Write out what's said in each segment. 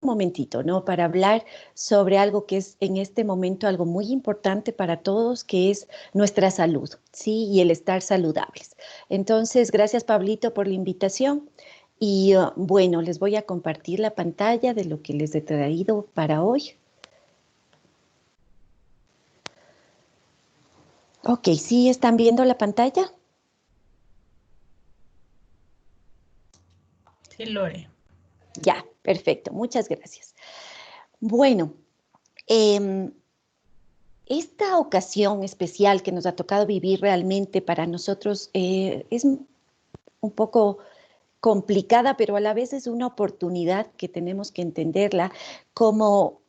momentito, ¿no? Para hablar sobre algo que es en este momento algo muy importante para todos, que es nuestra salud, ¿sí? Y el estar saludables. Entonces, gracias, Pablito, por la invitación. Y bueno, les voy a compartir la pantalla de lo que les he traído para hoy. Ok, ¿sí están viendo la pantalla? Sí, Lore. Ya, perfecto, muchas gracias. Bueno, esta ocasión especial que nos ha tocado vivir realmente para nosotros es un poco complicada, pero a la vez es una oportunidad que tenemos que entenderla como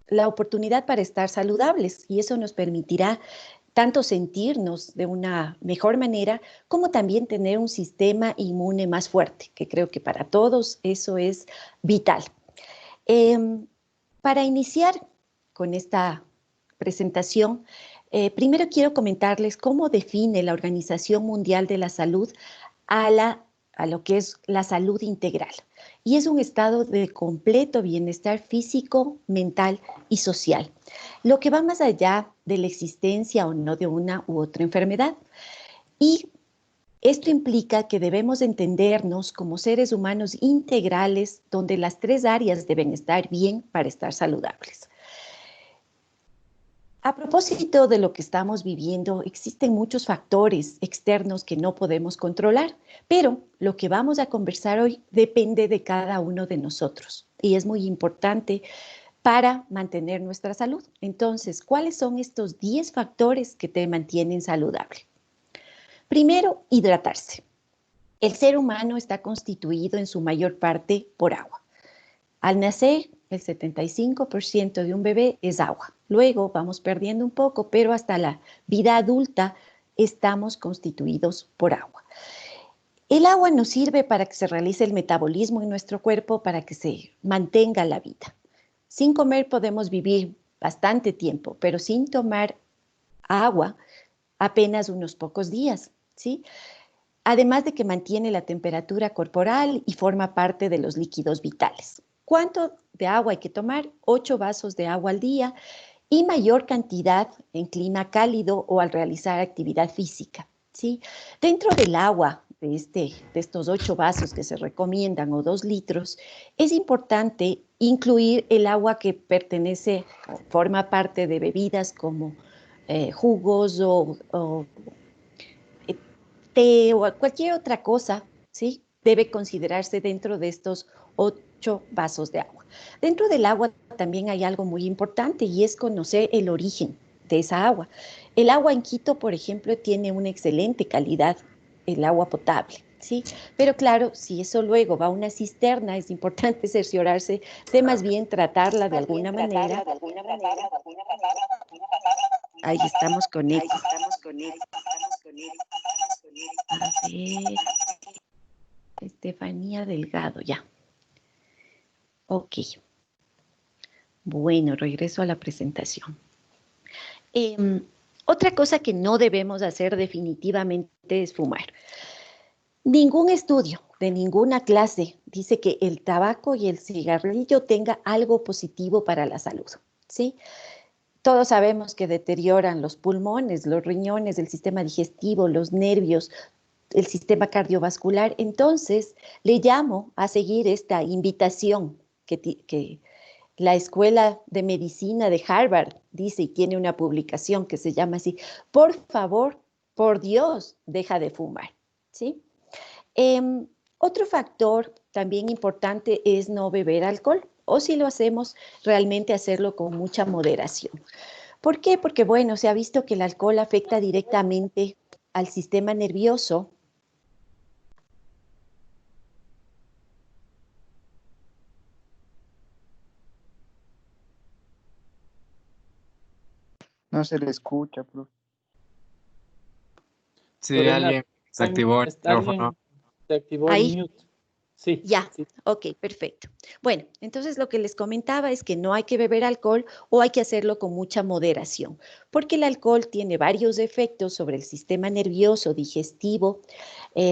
la oportunidad para estar saludables, y eso nos permitirá tanto sentirnos de una mejor manera como también tener un sistema inmune más fuerte, que creo que para todos eso es vital. Para iniciar con esta presentación, primero quiero comentarles cómo define la Organización Mundial de la Salud a lo que es la salud integral. Y es un estado de completo bienestar físico, mental y social, lo que va más allá de la existencia o no de una u otra enfermedad. Y esto implica que debemos entendernos como seres humanos integrales, donde las tres áreas deben estar bien para estar saludables. A propósito de lo que estamos viviendo, existen muchos factores externos que no podemos controlar, pero lo que vamos a conversar hoy depende de cada uno de nosotros y es muy importante para mantener nuestra salud. Entonces, ¿cuáles son estos 10 factores que te mantienen saludable? Primero, hidratarse. El ser humano está constituido en su mayor parte por agua. Al nacer, el 75% de un bebé es agua. Luego vamos perdiendo un poco, pero hasta la vida adulta estamos constituidos por agua. El agua nos sirve para que se realice el metabolismo en nuestro cuerpo, para que se mantenga la vida. Sin comer podemos vivir bastante tiempo, pero sin tomar agua apenas unos pocos días, ¿sí? Además de que mantiene la temperatura corporal y forma parte de los líquidos vitales. ¿Cuánto de agua hay que tomar? 8 vasos de agua al día y mayor cantidad en clima cálido o al realizar actividad física, ¿sí? Dentro del agua, de estos 8 vasos que se recomiendan o 2 litros, es importante incluir el agua que pertenece o forma parte de bebidas como jugos o té o cualquier otra cosa, ¿sí? Debe considerarse dentro de estos 8 vasos de agua. Dentro del agua también hay algo muy importante y es conocer el origen de esa agua. El agua en Quito, por ejemplo, tiene una excelente calidad, el agua potable, ¿sí? Pero claro, si eso luego va a una cisterna, es importante cerciorarse de más bien tratarla de alguna manera. Ahí estamos con él. A ver, Estefanía Delgado, ya. Ok. Bueno, regreso a la presentación. Otra cosa que no debemos hacer definitivamente es fumar. Ningún estudio de ninguna clase dice que el tabaco y el cigarrillo tenga algo positivo para la salud, ¿sí? Todos sabemos que deterioran los pulmones, los riñones, el sistema digestivo, los nervios, el sistema cardiovascular. Entonces, le llamo a seguir esta invitación que la Escuela de Medicina de Harvard dice y tiene una publicación que se llama así: por favor, por Dios, deja de fumar, ¿sí? Otro factor también importante es no beber alcohol, o si lo hacemos, realmente hacerlo con mucha moderación. ¿Por qué? Porque, bueno, se ha visto que el alcohol afecta directamente al sistema nervioso. No se le escucha, profe. Sí, alguien se activó el micrófono. Se activó el Ahí. mute. Sí. Ya, sí. ok, perfecto. Bueno, entonces lo que les comentaba es que no hay que beber alcohol o hay que hacerlo con mucha moderación, porque el alcohol tiene varios efectos sobre el sistema nervioso, digestivo,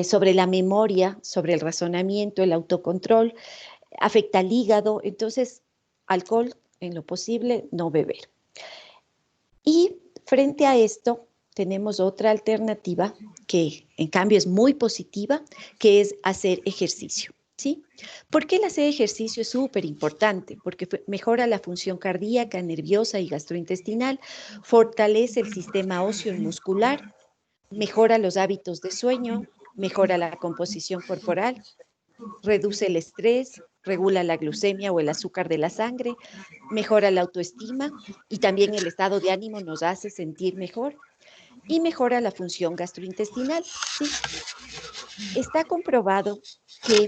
sobre la memoria, sobre el razonamiento, el autocontrol. afecta al hígado, entonces alcohol en lo posible no beber. Y frente a esto tenemos otra alternativa que en cambio es muy positiva, que es hacer ejercicio. ¿Sí? ¿Por qué el hacer ejercicio es súper importante? Porque mejora la función cardíaca, nerviosa y gastrointestinal, fortalece el sistema óseo y muscular, mejora los hábitos de sueño, mejora la composición corporal, reduce el estrés, regula la glucemia o el azúcar de la sangre, mejora la autoestima y también el estado de ánimo nos hace sentir mejor y mejora la función gastrointestinal. ¿Sí? Está comprobado que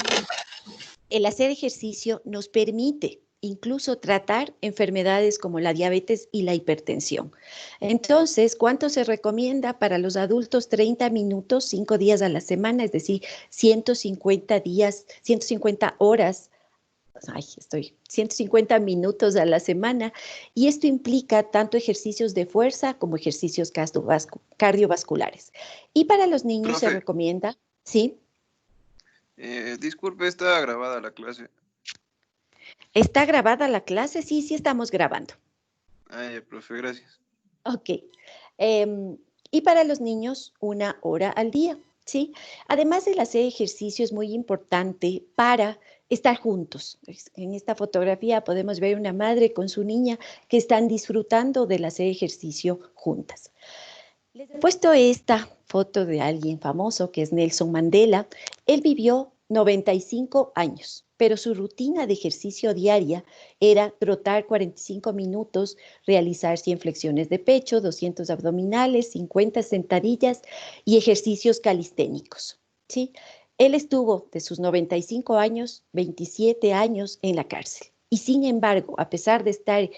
el hacer ejercicio nos permite incluso tratar enfermedades como la diabetes y la hipertensión. Entonces, ¿cuánto se recomienda para los adultos? 30 minutos, 5 días a la semana, es decir, 150 días, 150 horas, 150 minutos a la semana. Y esto implica tanto ejercicios de fuerza como ejercicios cardiovasculares. Y para los niños se recomienda, ¿sí? Disculpe, está grabada la clase. ¿Está grabada la clase? Sí, sí estamos grabando. Ya, profe, gracias. Ok. Y para los niños, 1 hora al día, ¿sí? Además del hacer ejercicio es muy importante para estar juntos. En esta fotografía podemos ver una madre con su niña que están disfrutando del hacer ejercicio juntas. Les he puesto esta foto de alguien famoso que es Nelson Mandela. Él vivió 95 años, pero su rutina de ejercicio diaria era trotar 45 minutos, realizar 100 flexiones de pecho, 200 abdominales, 50 sentadillas y ejercicios calisténicos, ¿sí? Él estuvo de sus 95 años, 27 años en la cárcel. Y sin embargo, a pesar de estar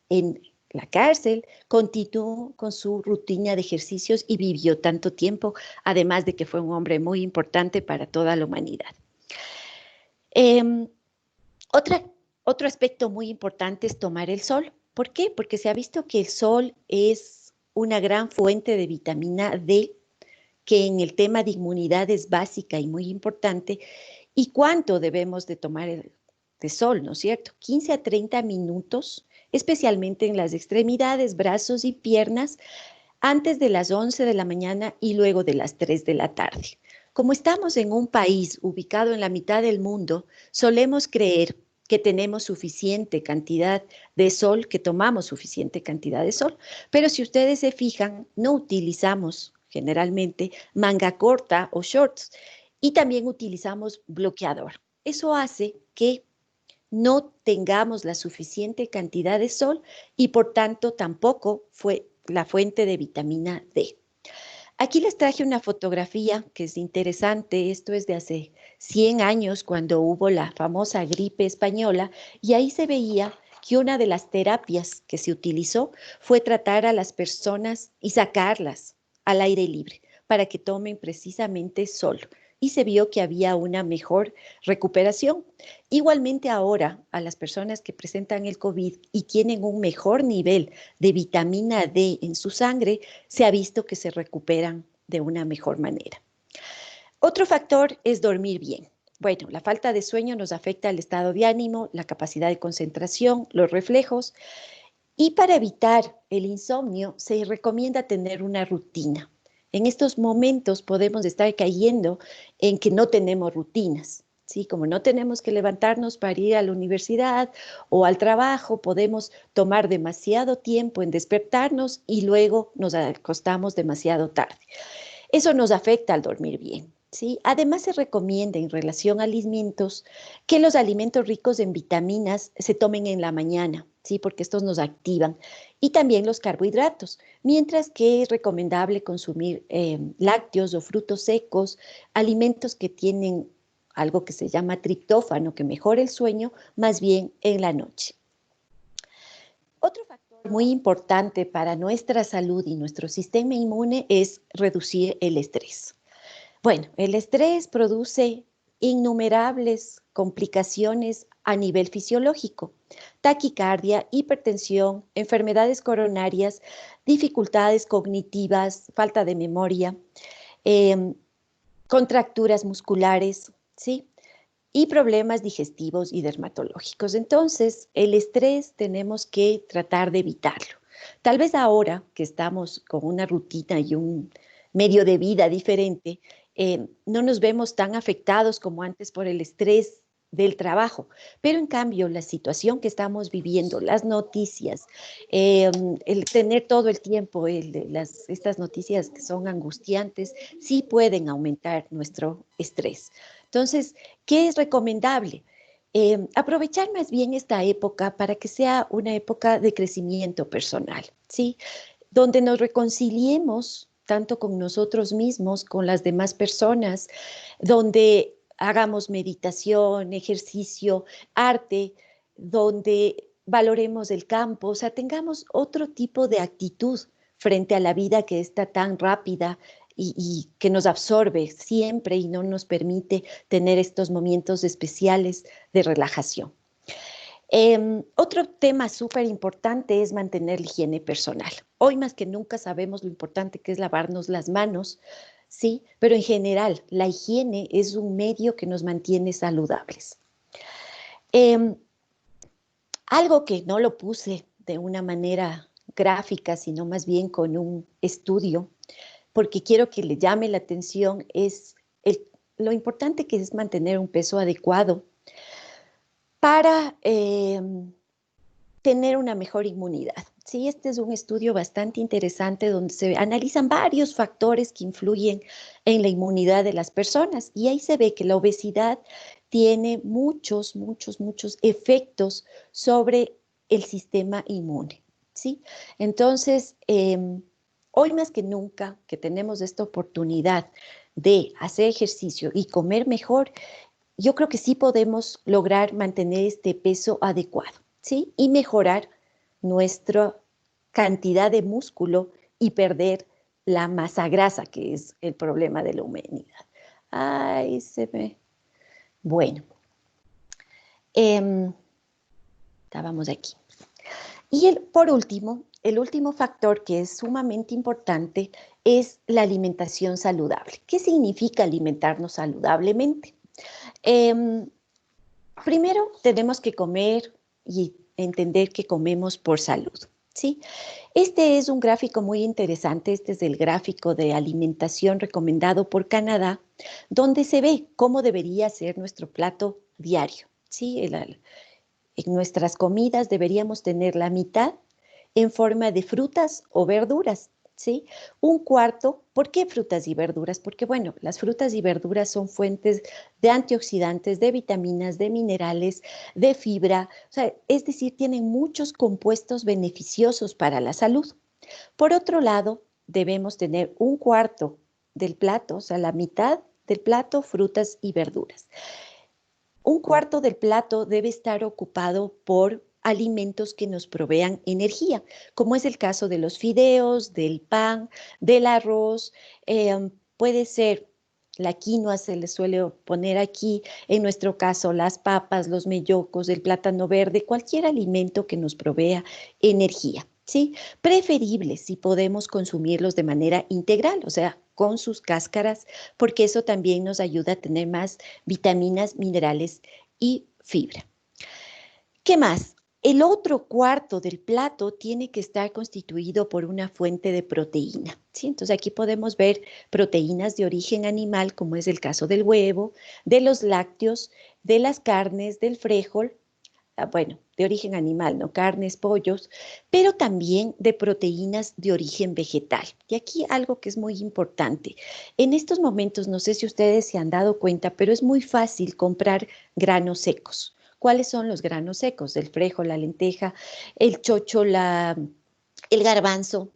en la cárcel, continuó con su rutina de ejercicios y vivió tanto tiempo, además de que fue un hombre muy importante para toda la humanidad. Otro aspecto muy importante es tomar el sol. ¿Por qué? Porque se ha visto que el sol es una gran fuente de vitamina D, que en el tema de inmunidad es básica y muy importante. ¿Y cuánto debemos de tomar de sol, no es cierto? 15 a 30 minutos, especialmente en las extremidades, brazos y piernas, antes de las 11 de la mañana y luego de las 3 de la tarde. Como estamos en un país ubicado en la mitad del mundo, solemos creer que tenemos suficiente cantidad de sol, que tomamos suficiente cantidad de sol, pero si ustedes se fijan, no utilizamos generalmente manga corta o shorts y también utilizamos bloqueador. Eso hace que no tengamos la suficiente cantidad de sol y por tanto tampoco fue la fuente de vitamina D. Aquí les traje una fotografía que es interesante. Esto es de hace 100 años cuando hubo la famosa gripe española y ahí se veía que una de las terapias que se utilizó fue tratar a las personas y sacarlas al aire libre para que tomen precisamente sol. Y se vio que había una mejor recuperación. Igualmente ahora, a las personas que presentan el COVID y tienen un mejor nivel de vitamina D en su sangre, se ha visto que se recuperan de una mejor manera. Otro factor es dormir bien. Bueno, la falta de sueño nos afecta el estado de ánimo, la capacidad de concentración, los reflejos. Y para evitar el insomnio, se recomienda tener una rutina. En estos momentos podemos estar cayendo en que no tenemos rutinas, ¿sí? Como no tenemos que levantarnos para ir a la universidad o al trabajo, podemos tomar demasiado tiempo en despertarnos y luego nos acostamos demasiado tarde. Eso nos afecta al dormir bien, ¿sí? Además, se recomienda en relación a alimentos que los alimentos ricos en vitaminas se tomen en la mañana, ¿sí? Porque estos nos activan. Y también los carbohidratos, mientras que es recomendable consumir lácteos o frutos secos, alimentos que tienen algo que se llama triptófano, que mejora el sueño, más bien en la noche. Otro factor muy importante para nuestra salud y nuestro sistema inmune es reducir el estrés. Bueno, el estrés produce innumerables complicaciones a nivel fisiológico: taquicardia, hipertensión, enfermedades coronarias, dificultades cognitivas, falta de memoria, contracturas musculares, ¿sí? y problemas digestivos y dermatológicos. Entonces, el estrés tenemos que tratar de evitarlo. Tal vez ahora que estamos con una rutina y un medio de vida diferente, no nos vemos tan afectados como antes por el estrés del trabajo, pero en cambio la situación que estamos viviendo, las noticias, el tener todo el tiempo estas noticias que son angustiantes, sí pueden aumentar nuestro estrés. Entonces, ¿qué es recomendable? Aprovechar más bien esta época para que sea una época de crecimiento personal, ¿sí? Donde nos reconciliemos tanto con nosotros mismos, con las demás personas, donde hagamos meditación, ejercicio, arte, donde valoremos el campo, o sea, tengamos otro tipo de actitud frente a la vida que está tan rápida y que nos absorbe siempre y no nos permite tener estos momentos especiales de relajación. Otro tema súper importante es mantener la higiene personal. Hoy más que nunca sabemos lo importante que es lavarnos las manos, sí, pero en general la higiene es un medio que nos mantiene saludables. Algo que no lo puse de una manera gráfica, sino más bien con un estudio, porque quiero que le llame la atención, es lo importante que es mantener un peso adecuado para tener una mejor inmunidad. Sí, este es un estudio bastante interesante donde se analizan varios factores que influyen en la inmunidad de las personas y ahí se ve que la obesidad tiene muchos efectos sobre el sistema inmune, ¿sí? Entonces, hoy más que nunca que tenemos esta oportunidad de hacer ejercicio y comer mejor, yo creo que sí podemos lograr mantener este peso adecuado, ¿sí? Y mejorar nuestra cantidad de músculo y perder la masa grasa, que es el problema de la humanidad. Ay, se ve. Bueno, estábamos aquí. Y por último, el último factor que es sumamente importante es la alimentación saludable. ¿Qué significa alimentarnos saludablemente? Primero, tenemos que comer y entender que comemos por salud, ¿sí? Este es un gráfico muy interesante, este es el gráfico de alimentación recomendado por Canadá, donde se ve cómo debería ser nuestro plato diario, ¿sí? En nuestras comidas deberíamos tener la mitad en forma de frutas o verduras, ¿sí? Un cuarto, ¿por qué frutas y verduras? Porque, bueno, las frutas y verduras son fuentes de antioxidantes, de vitaminas, de minerales, de fibra, o sea, es decir, tienen muchos compuestos beneficiosos para la salud. Por otro lado, debemos tener un cuarto del plato, o sea, la mitad del plato, frutas y verduras. Un cuarto del plato debe estar ocupado por alimentos que nos provean energía, como es el caso de los fideos, del pan, del arroz, puede ser la quinoa, se le suele poner aquí, en nuestro caso las papas, los mellocos, el plátano verde, cualquier alimento que nos provea energía, ¿sí? Preferible si podemos consumirlos de manera integral, o sea, con sus cáscaras, porque eso también nos ayuda a tener más vitaminas, minerales y fibra. ¿Qué más? El otro cuarto del plato tiene que estar constituido por una fuente de proteína, ¿sí? Entonces aquí podemos ver proteínas de origen animal, como es el caso del huevo, de los lácteos, de las carnes, del frijol, bueno, de origen animal, ¿no? Carnes, pollos, pero también de proteínas de origen vegetal. Y aquí algo que es muy importante. En estos momentos, no sé si ustedes se han dado cuenta, pero es muy fácil comprar granos secos. ¿Cuáles son los granos secos? El frijol, la lenteja, el chocho, el garbanzo,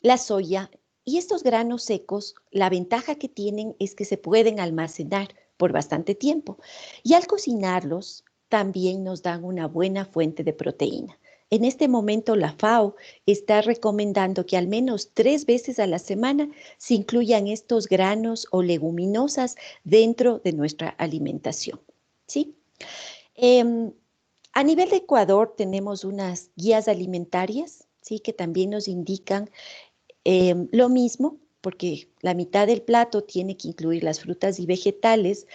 la soya. Y estos granos secos, la ventaja que tienen es que se pueden almacenar por bastante tiempo. Y al cocinarlos, también nos dan una buena fuente de proteína. En este momento, la FAO está recomendando que al menos 3 veces a la semana se incluyan estos granos o leguminosas dentro de nuestra alimentación, ¿sí? A nivel de Ecuador tenemos unas guías alimentarias, ¿sí? Que también nos indican lo mismo, porque la mitad del plato tiene que incluir las frutas y vegetales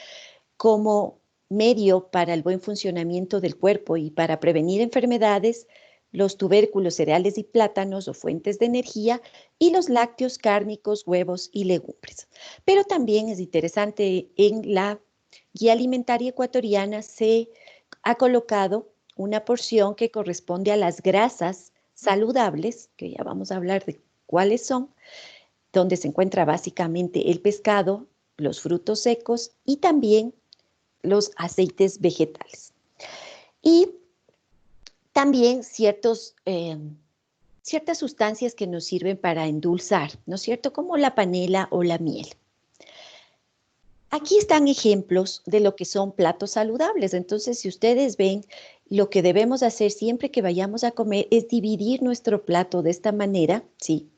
como medio para el buen funcionamiento del cuerpo y para prevenir enfermedades, los tubérculos, cereales y plátanos o fuentes de energía, y los lácteos, cárnicos, huevos y legumbres. Pero también es interesante, en la guía alimentaria ecuatoriana se ha colocado una porción que corresponde a las grasas saludables, que ya vamos a hablar de cuáles son, donde se encuentra básicamente el pescado, los frutos secos y también los aceites vegetales. Y también ciertas sustancias que nos sirven para endulzar, ¿no es cierto? Como la panela o la miel. Aquí están ejemplos de lo que son platos saludables. Entonces, si ustedes ven, lo que debemos hacer siempre que vayamos a comer es dividir nuestro plato de esta manera, ¿sí?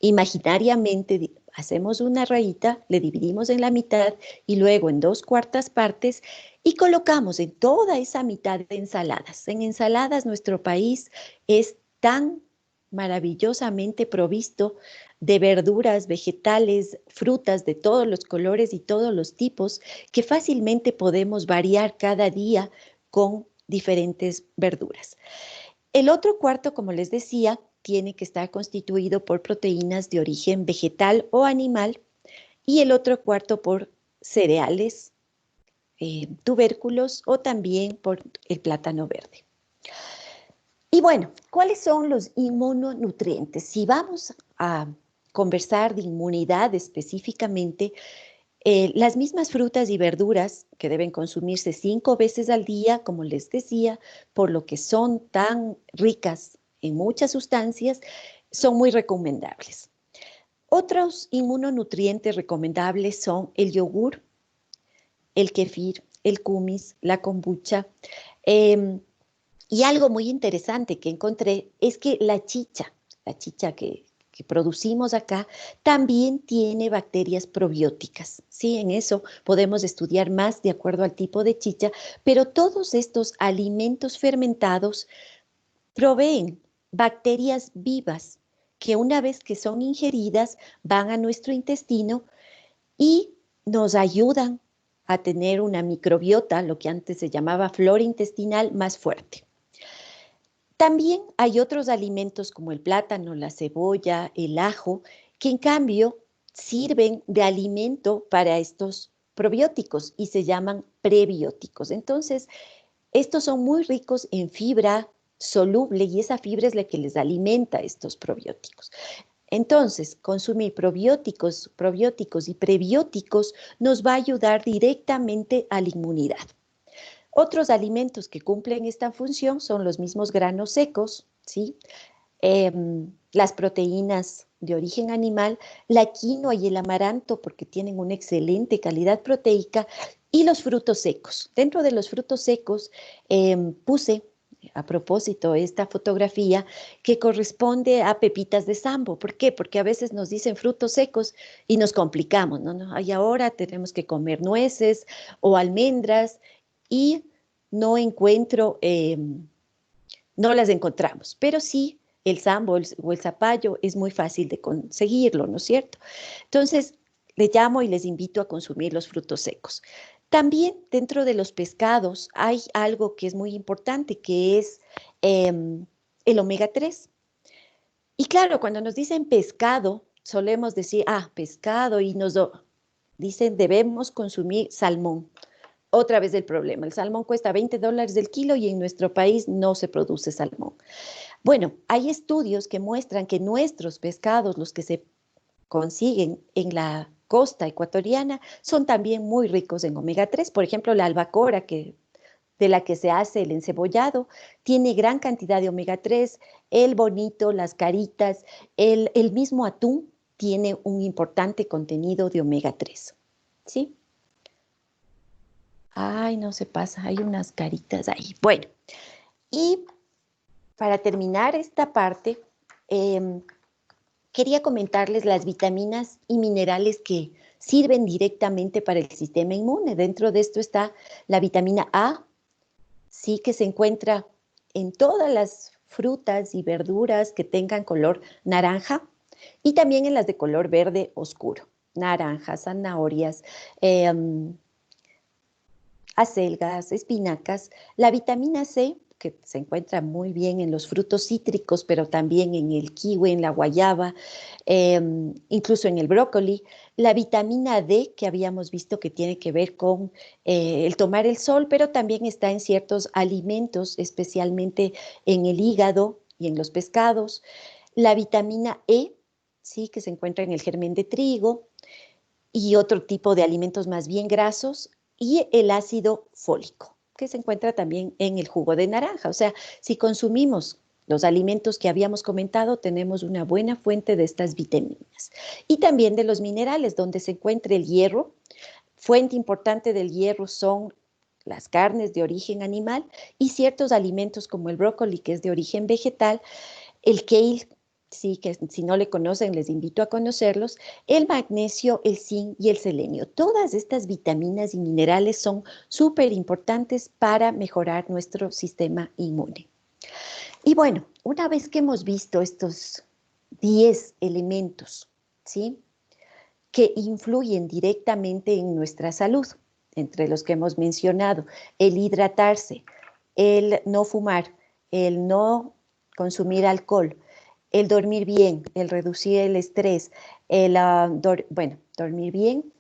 Imaginariamente hacemos una rayita, le dividimos en la mitad y luego en 2/4 partes y colocamos en toda esa mitad de ensaladas. En ensaladas nuestro país es tan maravillosamente provisto de verduras, vegetales, frutas de todos los colores y todos los tipos, que fácilmente podemos variar cada día con diferentes verduras. El otro cuarto, como les decía, tiene que estar constituido por proteínas de origen vegetal o animal, y el otro cuarto por cereales, tubérculos o también por el plátano verde. Y bueno, ¿cuáles son los inmunonutrientes? Si vamos a conversar de inmunidad específicamente, las mismas frutas y verduras que deben consumirse 5 veces al día, como les decía, por lo que son tan ricas en muchas sustancias, son muy recomendables. Otros inmunonutrientes recomendables son el yogur, el kefir, el kumis, la kombucha. Y algo muy interesante que encontré es que la chicha que producimos acá, también tiene bacterias probióticas. Sí, en eso podemos estudiar más de acuerdo al tipo de chicha, pero todos estos alimentos fermentados proveen bacterias vivas que una vez que son ingeridas van a nuestro intestino y nos ayudan a tener una microbiota, lo que antes se llamaba flora intestinal, más fuerte. También hay otros alimentos como el plátano, la cebolla, el ajo, que en cambio sirven de alimento para estos probióticos y se llaman prebióticos. Entonces, estos son muy ricos en fibra soluble y esa fibra es la que les alimenta a estos probióticos. Entonces, consumir probióticos y prebióticos nos va a ayudar directamente a la inmunidad. Otros alimentos que cumplen esta función son los mismos granos secos, ¿sí? Las proteínas de origen animal, la quinoa y el amaranto, porque tienen una excelente calidad proteica, y los frutos secos. Dentro de los frutos secos puse, a propósito, esta fotografía que corresponde a pepitas de sambo. ¿Por qué? Porque a veces nos dicen frutos secos y nos complicamos, ¿no? Y ahora tenemos que comer nueces o almendras y no las encontramos, pero sí el sambo o el zapallo es muy fácil de conseguirlo, ¿no es cierto? Entonces, les llamo y les invito a consumir los frutos secos. También dentro de los pescados hay algo que es muy importante, que es el omega 3. Y claro, cuando nos dicen pescado, solemos decir, pescado, y nos dicen debemos consumir salmón. Otra vez el problema, el salmón cuesta $20 el kilo y en nuestro país no se produce salmón. Bueno, hay estudios que muestran que nuestros pescados, los que se consiguen en la costa ecuatoriana, son también muy ricos en omega 3. Por ejemplo, la albacora, de la que se hace el encebollado, tiene gran cantidad de omega 3, el bonito, las caritas, el mismo atún tiene un importante contenido de omega 3, ¿sí? Ay, no se pasa, hay unas caritas ahí. Bueno, y para terminar esta parte, quería comentarles las vitaminas y minerales que sirven directamente para el sistema inmune. Dentro de esto está la vitamina A, sí, que se encuentra en todas las frutas y verduras que tengan color naranja y también en las de color verde oscuro, naranjas, zanahorias, acelgas, espinacas, la vitamina C, que se encuentra muy bien en los frutos cítricos, pero también en el kiwi, en la guayaba, incluso en el brócoli, la vitamina D, que habíamos visto que tiene que ver con el tomar el sol, pero también está en ciertos alimentos, especialmente en el hígado y en los pescados, la vitamina E, ¿sí? Que se encuentra en el germen de trigo, y otro tipo de alimentos más bien grasos, y el ácido fólico, que se encuentra también en el jugo de naranja. O sea, si consumimos los alimentos que habíamos comentado, tenemos una buena fuente de estas vitaminas. Y también de los minerales, donde se encuentra el hierro. Fuente importante del hierro son las carnes de origen animal y ciertos alimentos como el brócoli, que es de origen vegetal, el kale, sí, que si no le conocen, les invito a conocerlos, el magnesio, el zinc y el selenio. Todas estas vitaminas y minerales son súper importantes para mejorar nuestro sistema inmune. Y bueno, una vez que hemos visto estos 10 elementos, ¿sí?, que influyen directamente en nuestra salud, entre los que hemos mencionado, el hidratarse, el no fumar, el no consumir alcohol, el dormir bien, el reducir el estrés, dormir bien,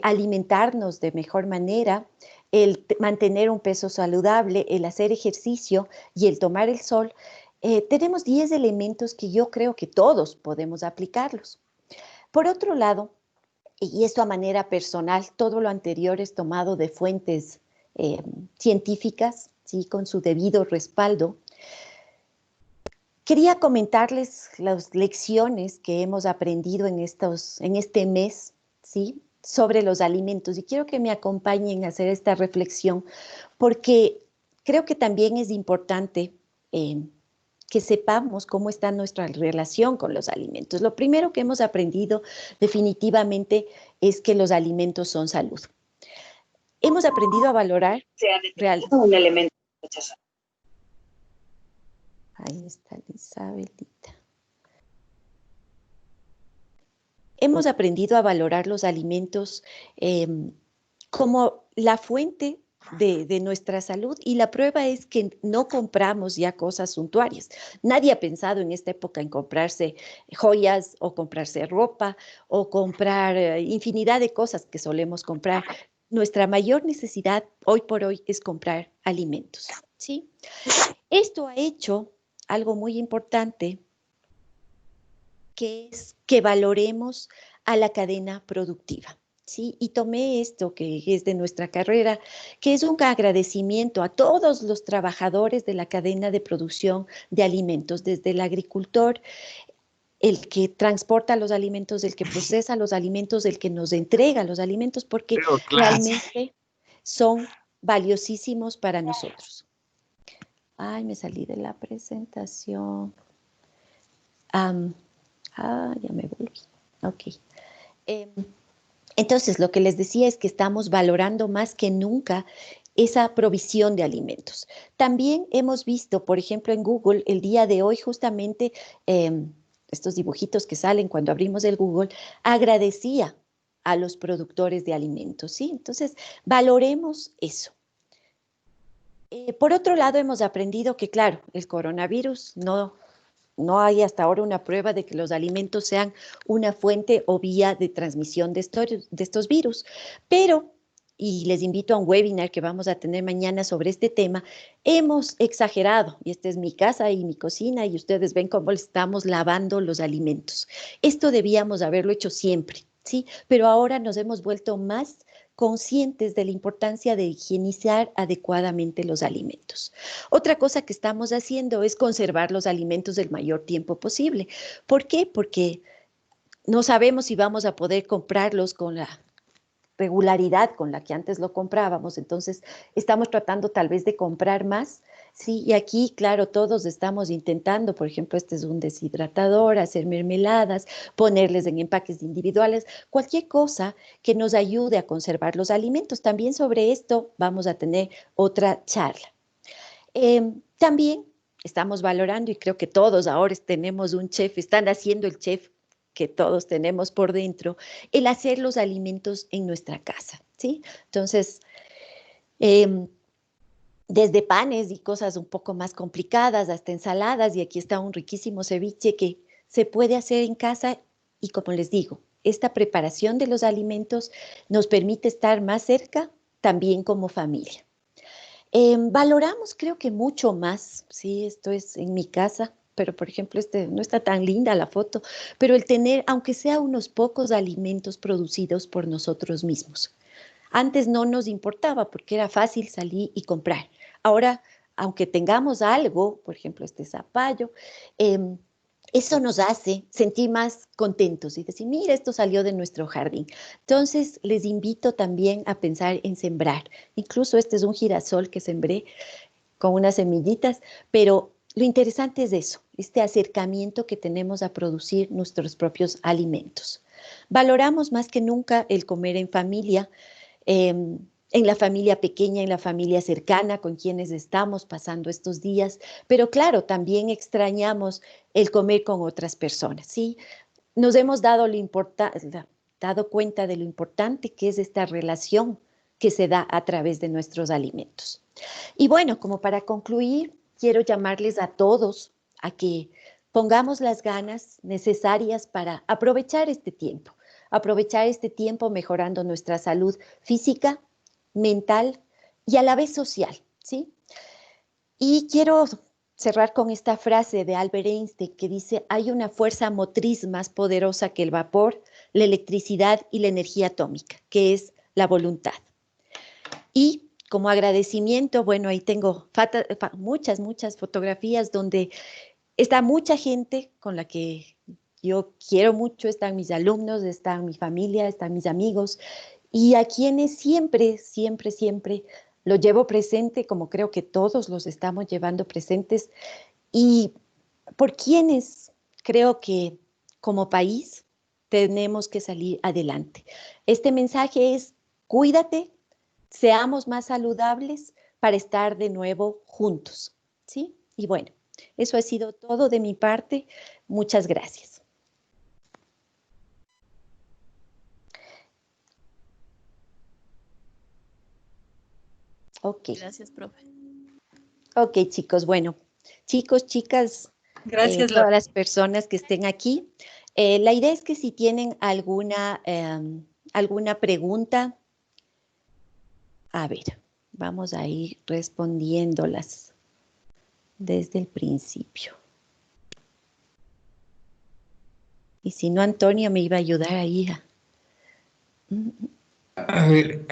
alimentarnos de mejor manera, el mantener un peso saludable, el hacer ejercicio y el tomar el sol. Tenemos 10 elementos que yo creo que todos podemos aplicarlos. Por otro lado, y esto a manera personal, todo lo anterior es tomado de fuentes científicas, ¿sí?, con su debido respaldo. Quería comentarles las lecciones que hemos aprendido en este mes, ¿sí?, sobre los alimentos, y quiero que me acompañen a hacer esta reflexión, porque creo que también es importante que sepamos cómo está nuestra relación con los alimentos. Lo primero que hemos aprendido definitivamente es que los alimentos son salud. Hemos aprendido a valorar un elemento rechazado. Ahí está Isabelita. Hemos aprendido a valorar los alimentos como la fuente de nuestra salud, y la prueba es que no compramos ya cosas suntuarias. Nadie ha pensado en esta época en comprarse joyas o comprarse ropa o comprar infinidad de cosas que solemos comprar. Nuestra mayor necesidad hoy por hoy es comprar alimentos, ¿sí? Esto ha hecho algo muy importante, que es que valoremos a la cadena productiva, ¿sí? Y tomé esto que es de nuestra carrera, que es un agradecimiento a todos los trabajadores de la cadena de producción de alimentos, desde el agricultor, el que transporta los alimentos, el que procesa los alimentos, el que nos entrega los alimentos, porque realmente son valiosísimos para nosotros. Ay, me salí de la presentación. Ya me volví. Ok. Entonces, lo que les decía es que estamos valorando más que nunca esa provisión de alimentos. También hemos visto, por ejemplo, en Google, el día de hoy, justamente, estos dibujitos que salen cuando abrimos el Google, agradecía a los productores de alimentos, ¿sí? Entonces, valoremos eso. Por otro lado, hemos aprendido que, claro, el coronavirus no hay hasta ahora una prueba de que los alimentos sean una fuente o vía de transmisión de estos virus, pero, y les invito a un webinar que vamos a tener mañana sobre este tema, hemos exagerado, y esta es mi casa y mi cocina, y ustedes ven cómo estamos lavando los alimentos. Esto debíamos haberlo hecho siempre, ¿sí? Pero ahora nos hemos vuelto más conscientes de la importancia de higienizar adecuadamente los alimentos. Otra cosa que estamos haciendo es conservar los alimentos el mayor tiempo posible. ¿Por qué? Porque no sabemos si vamos a poder comprarlos con la regularidad con la que antes lo comprábamos, entonces estamos tratando tal vez de comprar más, ¿sí? Y aquí, claro, todos estamos intentando, por ejemplo, este es un deshidratador, hacer mermeladas, ponerles en empaques individuales, cualquier cosa que nos ayude a conservar los alimentos. También sobre esto vamos a tener otra charla. También estamos valorando, y creo que todos ahora tenemos un chef, están haciendo el chef que todos tenemos por dentro, el hacer los alimentos en nuestra casa, ¿sí? Entonces, Em, Desde panes y cosas un poco más complicadas hasta ensaladas, y aquí está un riquísimo ceviche que se puede hacer en casa y, como les digo, esta preparación de los alimentos nos permite estar más cerca también como familia. Valoramos, creo que mucho más, sí, esto es en mi casa, pero por ejemplo, no está tan linda la foto, pero el tener, aunque sea unos pocos alimentos producidos por nosotros mismos. Antes no nos importaba porque era fácil salir y comprar. Ahora, aunque tengamos algo, por ejemplo, este zapallo, eso nos hace sentir más contentos y decir, mira, esto salió de nuestro jardín. Entonces, les invito también a pensar en sembrar. Incluso este es un girasol que sembré con unas semillitas, pero lo interesante es eso, este acercamiento que tenemos a producir nuestros propios alimentos. Valoramos más que nunca el comer en familia, en la familia pequeña, en la familia cercana con quienes estamos pasando estos días, pero claro, también extrañamos el comer con otras personas, ¿sí? Nos hemos dado cuenta de lo importante que es esta relación que se da a través de nuestros alimentos. Y bueno, como para concluir, quiero llamarles a todos a que pongamos las ganas necesarias para aprovechar este tiempo mejorando nuestra salud física, mental y a la vez social, ¿sí? Y quiero cerrar con esta frase de Albert Einstein que dice, hay una fuerza motriz más poderosa que el vapor, la electricidad y la energía atómica, que es la voluntad. Y como agradecimiento, bueno, ahí tengo muchas fotografías donde está mucha gente con la que yo quiero mucho, están mis alumnos, está mi familia, están mis amigos, y a quienes siempre lo llevo presente, como creo que todos los estamos llevando presentes, y por quienes creo que como país tenemos que salir adelante. Este mensaje es, cuídate, seamos más saludables para estar de nuevo juntos, ¿sí? Y bueno, eso ha sido todo de mi parte. Muchas gracias. Ok. Gracias, profe. Ok, chicos, bueno, chicos, chicas, Gracias, todas las personas que estén aquí, la idea es que si tienen alguna pregunta, a ver, vamos a ir respondiéndolas desde el principio. Y si no, Antonio me iba a ayudar ahí. A ver,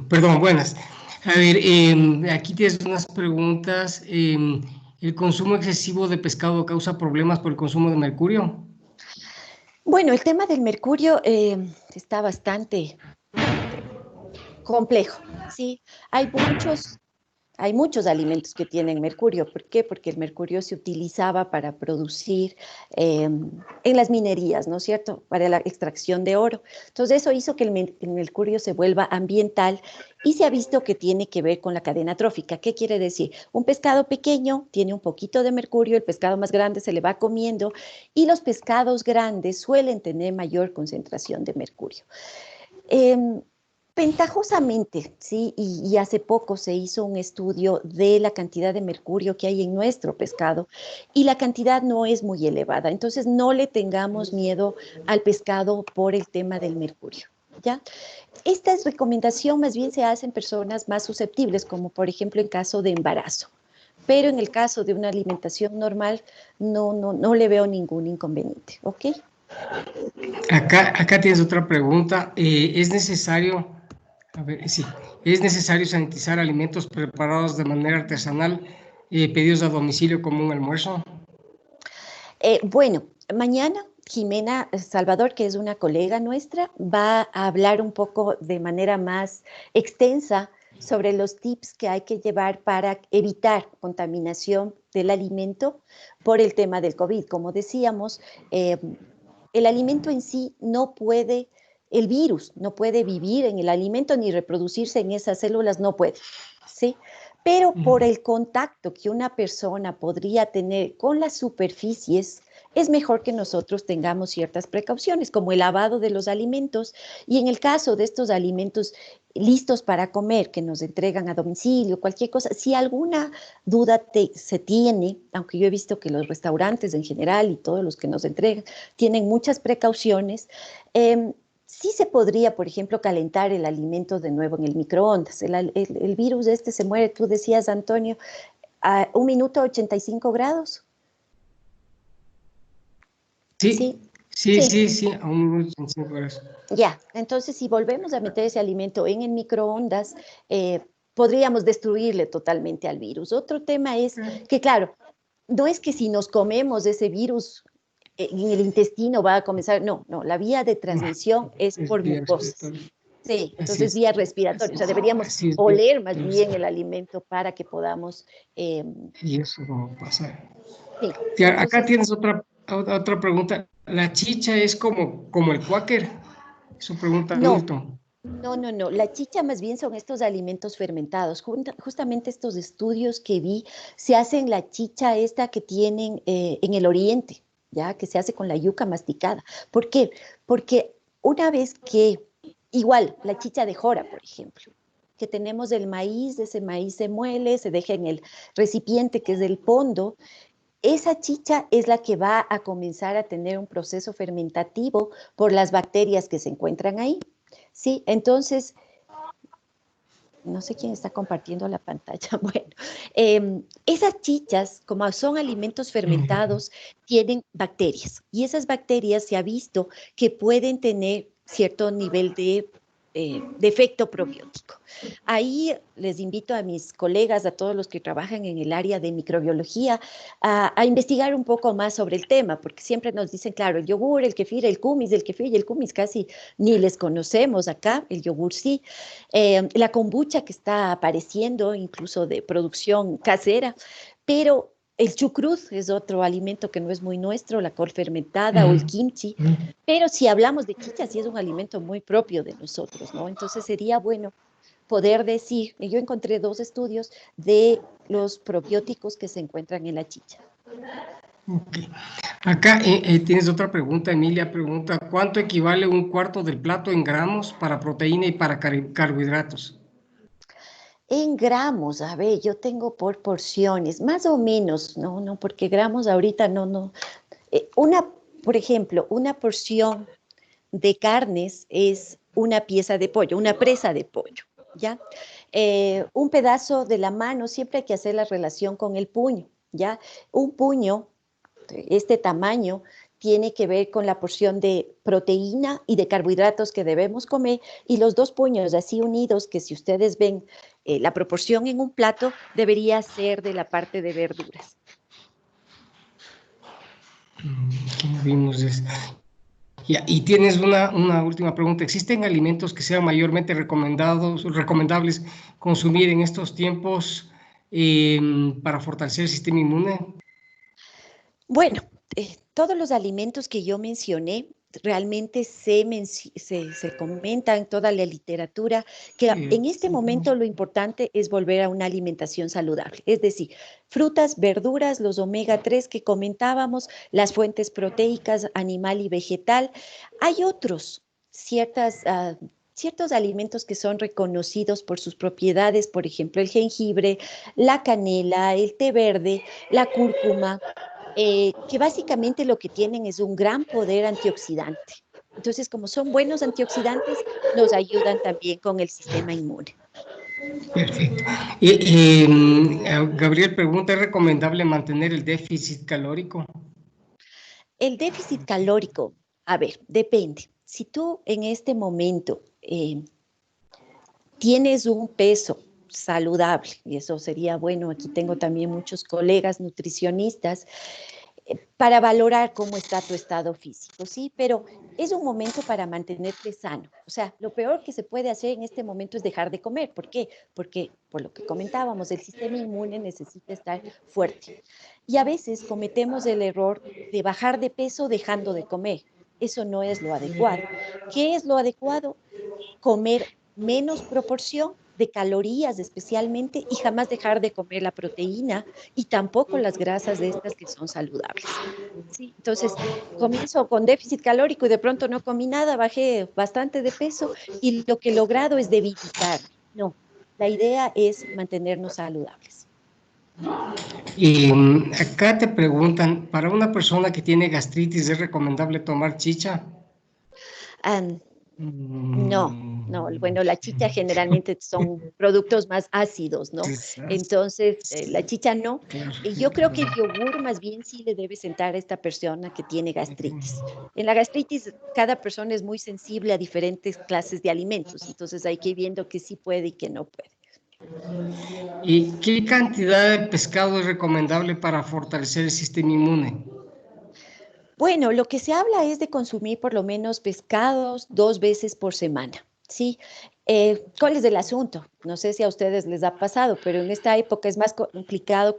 perdón, buenas. A ver, aquí tienes unas preguntas. ¿El consumo excesivo de pescado causa problemas por el consumo de mercurio? Bueno, el tema del mercurio está bastante complejo, ¿sí? Hay muchos alimentos que tienen mercurio. ¿Por qué? Porque el mercurio se utilizaba para producir en las minerías, ¿no es cierto? Para la extracción de oro. Entonces eso hizo que el mercurio se vuelva ambiental y se ha visto que tiene que ver con la cadena trófica. ¿Qué quiere decir? Un pescado pequeño tiene un poquito de mercurio, el pescado más grande se le va comiendo y los pescados grandes suelen tener mayor concentración de mercurio. Ventajosamente, ¿sí? Y hace poco se hizo un estudio de la cantidad de mercurio que hay en nuestro pescado y la cantidad no es muy elevada. Entonces, no le tengamos miedo al pescado por el tema del mercurio, ¿ya? Esta recomendación más bien se hace en personas más susceptibles, como por ejemplo en caso de embarazo. Pero en el caso de una alimentación normal, no le veo ningún inconveniente, ¿ok? Acá tienes otra pregunta. ¿Es necesario sanitizar alimentos preparados de manera artesanal, pedidos a domicilio como un almuerzo? Bueno, mañana Jimena Salvador, que es una colega nuestra, va a hablar un poco de manera más extensa sobre los tips que hay que llevar para evitar contaminación del alimento por el tema del COVID. Como decíamos, el alimento en sí el virus no puede vivir en el alimento ni reproducirse en esas células, no puede, ¿sí? Pero por el contacto que una persona podría tener con las superficies, es mejor que nosotros tengamos ciertas precauciones, como el lavado de los alimentos, y en el caso de estos alimentos listos para comer, que nos entregan a domicilio, cualquier cosa. Si alguna duda se tiene, aunque yo he visto que los restaurantes en general y todos los que nos entregan tienen muchas precauciones, sí se podría, por ejemplo, calentar el alimento de nuevo en el microondas. El virus se muere, tú decías, Antonio, a 1 minuto 85 grados. Sí, a 1 minuto 85 grados. Ya, entonces si volvemos a meter ese alimento en el microondas, podríamos destruirle totalmente al virus. Otro tema es que, claro, no es que si nos comemos ese virus en el intestino va a comenzar, no, la vía de transmisión es por mucosas. Sí, entonces vía respiratoria, o sea, deberíamos oler más bien el alimento para que podamos... y eso no pasa. Sí, Tía, acá tienes otra pregunta. ¿La chicha es como el cuáquer? Eso pregunta Milton. No. La chicha más bien son estos alimentos fermentados. Justamente estos estudios que vi se hacen la chicha esta que tienen en el oriente, ya que se hace con la yuca masticada. ¿Por qué? Porque una vez que, igual, la chicha de jora, por ejemplo, que tenemos el maíz, ese maíz se muele, se deja en el recipiente que es del pondo. Esa chicha es la que va a comenzar a tener un proceso fermentativo por las bacterias que se encuentran ahí. Sí, entonces, no sé quién está compartiendo la pantalla. Bueno, esas chichas, como son alimentos fermentados, tienen bacterias. Y esas bacterias se ha visto que pueden tener cierto nivel de efecto probiótico. Ahí les invito a mis colegas, a todos los que trabajan en el área de microbiología, a investigar un poco más sobre el tema, porque siempre nos dicen, claro, el yogur, el kefir, el kefir y el kumis casi ni les conocemos acá, el yogur sí, la kombucha que está apareciendo, incluso de producción casera, pero el chucrut es otro alimento que no es muy nuestro, la col fermentada o el kimchi, pero si hablamos de chicha, sí es un alimento muy propio de nosotros, ¿no? Entonces sería bueno poder decir, y yo encontré 2 estudios de los probióticos que se encuentran en la chicha. Okay. Acá tienes otra pregunta, Emilia pregunta, ¿cuánto equivale 1/4 del plato en gramos para proteína y para carbohidratos? En gramos, a ver, yo tengo por porciones, más o menos, no, porque gramos ahorita no. Por ejemplo, una porción de carnes es una pieza de pollo, una presa de pollo, ¿ya? Un pedazo de la mano, siempre hay que hacer la relación con el puño, ¿ya? Un puño, este tamaño, tiene que ver con la porción de proteína y de carbohidratos que debemos comer, y los 2 puños así unidos, que si ustedes ven la proporción en un plato, debería ser de la parte de verduras. Vimos esto. Y tienes una última pregunta. ¿Existen alimentos que sean mayormente recomendables consumir en estos tiempos para fortalecer el sistema inmune? Bueno, todos los alimentos que yo mencioné realmente se comenta en toda la literatura que en este momento lo importante es volver a una alimentación saludable, es decir, frutas, verduras, los omega 3 que comentábamos, las fuentes proteicas animal y vegetal. Hay ciertos alimentos que son reconocidos por sus propiedades, por ejemplo, el jengibre, la canela, el té verde, la cúrcuma, que básicamente lo que tienen es un gran poder antioxidante. Entonces, como son buenos antioxidantes, nos ayudan también con el sistema inmune. Perfecto. Gabriel pregunta, ¿es recomendable mantener el déficit calórico? El déficit calórico, a ver, depende. Si tú en este momento tienes un peso saludable, y eso sería bueno, aquí tengo también muchos colegas nutricionistas, para valorar cómo está tu estado físico, ¿sí? Pero es un momento para mantenerte sano. O sea, lo peor que se puede hacer en este momento es dejar de comer. ¿Por qué? Porque, por lo que comentábamos, el sistema inmune necesita estar fuerte. Y a veces cometemos el error de bajar de peso dejando de comer. Eso no es lo adecuado. ¿Qué es lo adecuado? Comer menos proporción de calorías especialmente, y jamás dejar de comer la proteína y tampoco las grasas de estas que son saludables. Sí, entonces comienzo con déficit calórico y de pronto no comí nada, bajé bastante de peso y lo que he logrado es debilitar. No, la idea es mantenernos saludables. Y acá te preguntan, ¿para una persona que tiene gastritis es recomendable tomar chicha? No, bueno, la chicha generalmente son productos más ácidos, ¿no? Entonces, la chicha no. Yo creo que el yogur más bien sí le debe sentar a esta persona que tiene gastritis. En la gastritis, cada persona es muy sensible a diferentes clases de alimentos, entonces hay que ir viendo que sí puede y que no puede. ¿Y qué cantidad de pescado es recomendable para fortalecer el sistema inmune? Bueno, lo que se habla es de consumir por lo menos pescados 2 veces por semana, ¿sí? ¿Cuál es el asunto? No sé si a ustedes les ha pasado, pero en esta época es más complicado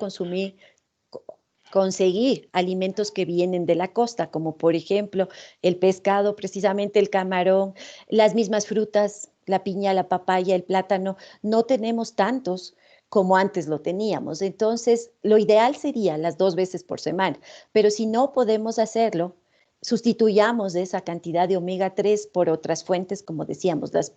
conseguir alimentos que vienen de la costa, como por ejemplo el pescado, precisamente el camarón, las mismas frutas, la piña, la papaya, el plátano. No tenemos tantos como antes lo teníamos. Entonces, lo ideal sería las 2 veces por semana, pero si no podemos hacerlo, sustituyamos esa cantidad de omega 3 por otras fuentes, como decíamos, las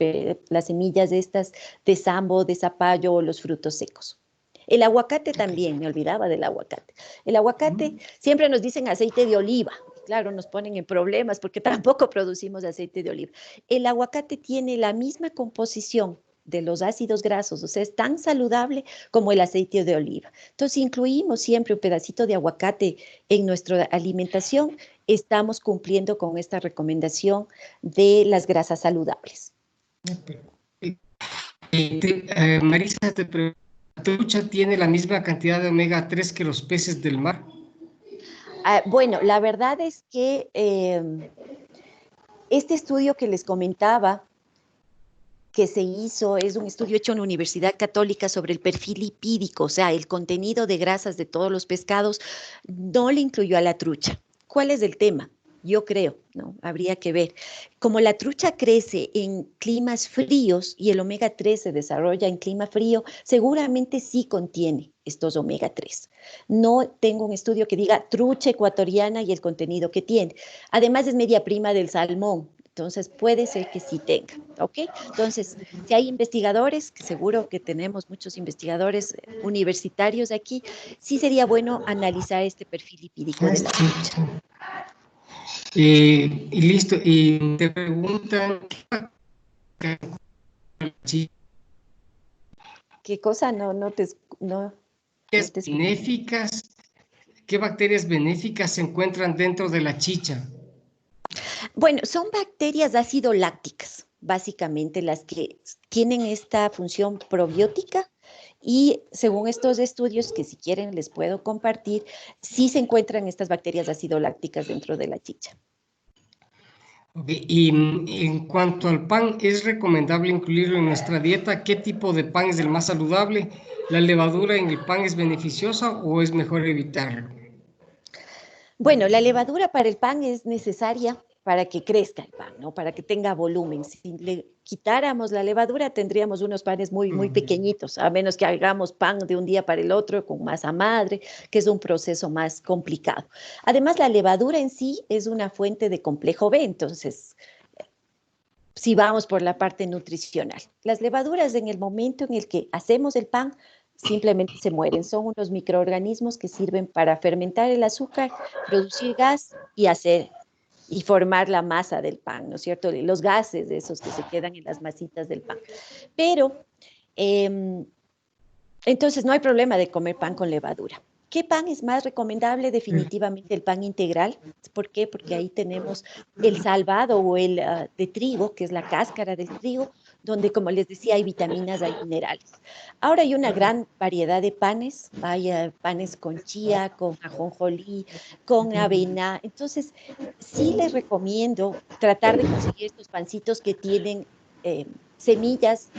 semillas estas de sambo, de zapallo o los frutos secos. El aguacate también, me olvidaba del aguacate. El aguacate, siempre nos dicen aceite de oliva. Claro, nos ponen en problemas porque tampoco producimos aceite de oliva. El aguacate tiene la misma composición de los ácidos grasos, o sea, es tan saludable como el aceite de oliva. Entonces, si incluimos siempre un pedacito de aguacate en nuestra alimentación, estamos cumpliendo con esta recomendación de las grasas saludables. Marisa, te pregunto, ¿la trucha tiene la misma cantidad de omega 3 que los peces del mar? Bueno, la verdad es que este estudio que les comentaba, que se hizo, es un estudio hecho en la Universidad Católica sobre el perfil lipídico, o sea, el contenido de grasas de todos los pescados, no le incluyó a la trucha. ¿Cuál es el tema? Yo creo, ¿no? Habría que ver. Como la trucha crece en climas fríos y el omega 3 se desarrolla en clima frío, seguramente sí contiene estos omega 3. No tengo un estudio que diga trucha ecuatoriana y el contenido que tiene. Además es media prima del salmón, entonces puede ser que sí tenga, ¿ok? Entonces, si hay investigadores, que seguro que tenemos muchos investigadores universitarios aquí, sí sería bueno analizar este perfil lipídico de la trucha. Y listo, y te preguntan ¿Qué cosa? ¿Qué bacterias benéficas se encuentran dentro de la chicha? Bueno, son bacterias ácido lácticas, básicamente las que tienen esta función probiótica, y según estos estudios, que si quieren les puedo compartir, sí se encuentran estas bacterias ácido lácticas dentro de la chicha. Okay. Y en cuanto al pan, ¿es recomendable incluirlo en nuestra dieta? ¿Qué tipo de pan es el más saludable? ¿La levadura en el pan es beneficiosa o es mejor evitarlo? Bueno, la levadura para el pan es necesaria para que crezca el pan, ¿no? Para que tenga volumen. Si le quitáramos la levadura, tendríamos unos panes muy pequeñitos, a menos que hagamos pan de un día para el otro con masa madre, que es un proceso más complicado. Además, la levadura en sí es una fuente de complejo B, entonces, si vamos por la parte nutricional. Las levaduras, en el momento en el que hacemos el pan, simplemente se mueren. Son unos microorganismos que sirven para fermentar el azúcar, producir gas y formar la masa del pan, ¿no es cierto? Los gases de esos que se quedan en las masitas del pan. Pero, entonces no hay problema de comer pan con levadura. ¿Qué pan es más recomendable? Definitivamente el pan integral. ¿Por qué? Porque ahí tenemos el salvado o el de trigo, que es la cáscara del trigo, donde, como les decía, hay vitaminas, hay minerales. Ahora hay una gran variedad de panes. Hay panes con chía, con ajonjolí, con avena. Entonces, sí les recomiendo tratar de conseguir estos pancitos que tienen semillas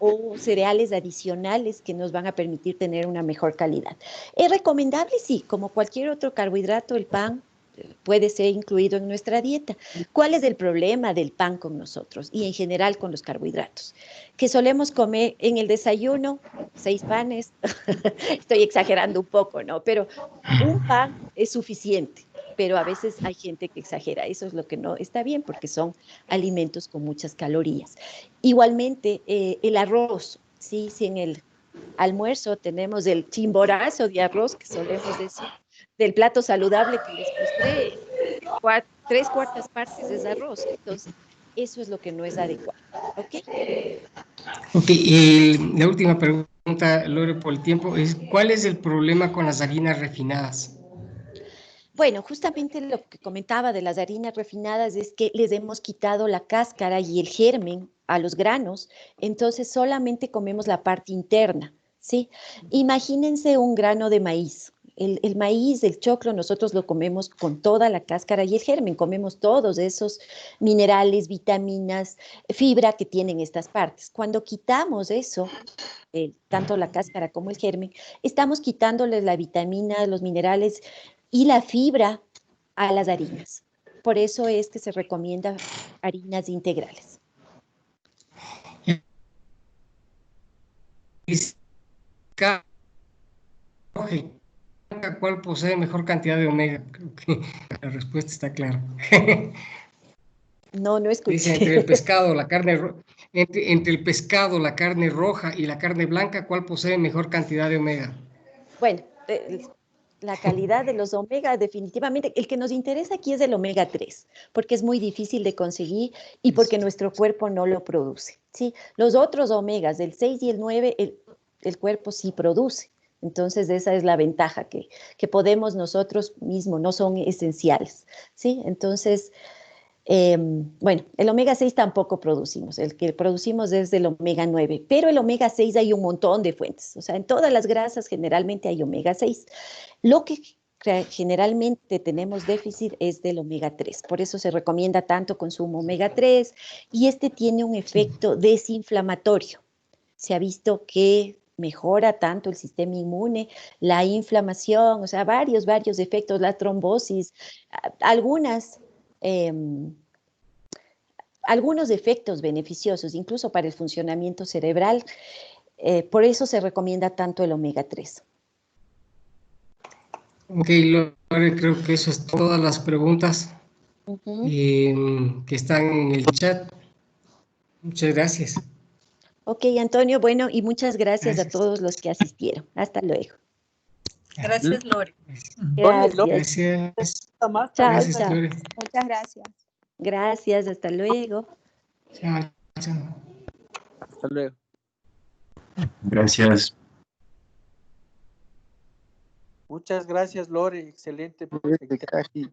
o cereales adicionales que nos van a permitir tener una mejor calidad. ¿Es recomendable? Sí, como cualquier otro carbohidrato, el pan puede ser incluido en nuestra dieta. ¿Cuál es el problema del pan con nosotros y en general con los carbohidratos? Que solemos comer en el desayuno 6 panes, estoy exagerando un poco, ¿no? Pero un pan es suficiente, pero a veces hay gente que exagera. Eso es lo que no está bien porque son alimentos con muchas calorías. Igualmente, el arroz, ¿sí? Si en el almuerzo tenemos el chimborazo de arroz, que solemos decir, del plato saludable que les mostré, 3/4 partes es arroz. Entonces, eso es lo que no es adecuado. ¿Ok? Ok, la última pregunta, Lore, por el tiempo, es ¿cuál es el problema con las harinas refinadas? Bueno, justamente lo que comentaba de las harinas refinadas es que les hemos quitado la cáscara y el germen a los granos, entonces solamente comemos la parte interna, ¿sí? Imagínense un grano de maíz. El maíz, el choclo, nosotros lo comemos con toda la cáscara y el germen, comemos todos esos minerales, vitaminas, fibra que tienen estas partes. Cuando quitamos eso, tanto la cáscara como el germen, estamos quitándoles la vitamina, los minerales y la fibra a las harinas. Por eso es que se recomienda harinas integrales. ¿Cuál posee mejor cantidad de omega? Creo que la respuesta está clara. No escuché. Dice, entre el pescado, la carne, entre el pescado, la carne roja y la carne blanca, ¿cuál posee mejor cantidad de omega? Bueno, la calidad de los omega, definitivamente, el que nos interesa aquí es el omega 3, porque es muy difícil de conseguir y porque nuestro cuerpo no lo produce, ¿sí? Los otros omegas, del 6 y el 9, el cuerpo sí produce. Entonces, esa es la ventaja, que podemos nosotros mismos, no son esenciales, ¿sí? Entonces, bueno, el omega 6 tampoco producimos, el que producimos es el omega 9, pero el omega 6 hay un montón de fuentes, o sea, en todas las grasas generalmente hay omega 6. Lo que generalmente tenemos déficit es del omega 3, por eso se recomienda tanto consumo omega 3 y este tiene un efecto desinflamatorio. Se ha visto que mejora tanto el sistema inmune, la inflamación, o sea, varios efectos, la trombosis, algunos efectos beneficiosos, incluso para el funcionamiento cerebral. Por eso se recomienda tanto el omega 3. Ok, Lore, creo que eso es todas las preguntas que están en el chat. Muchas gracias. Ok, Antonio, bueno, y muchas gracias a todos los que asistieron. Hasta luego. Gracias, Lore. Gracias. Gracias. Chao, Gracias, chao. Lore. Muchas gracias. Gracias, hasta luego. Chao, chao. Hasta luego. Gracias. Muchas gracias, Lore. Excelente. Casi.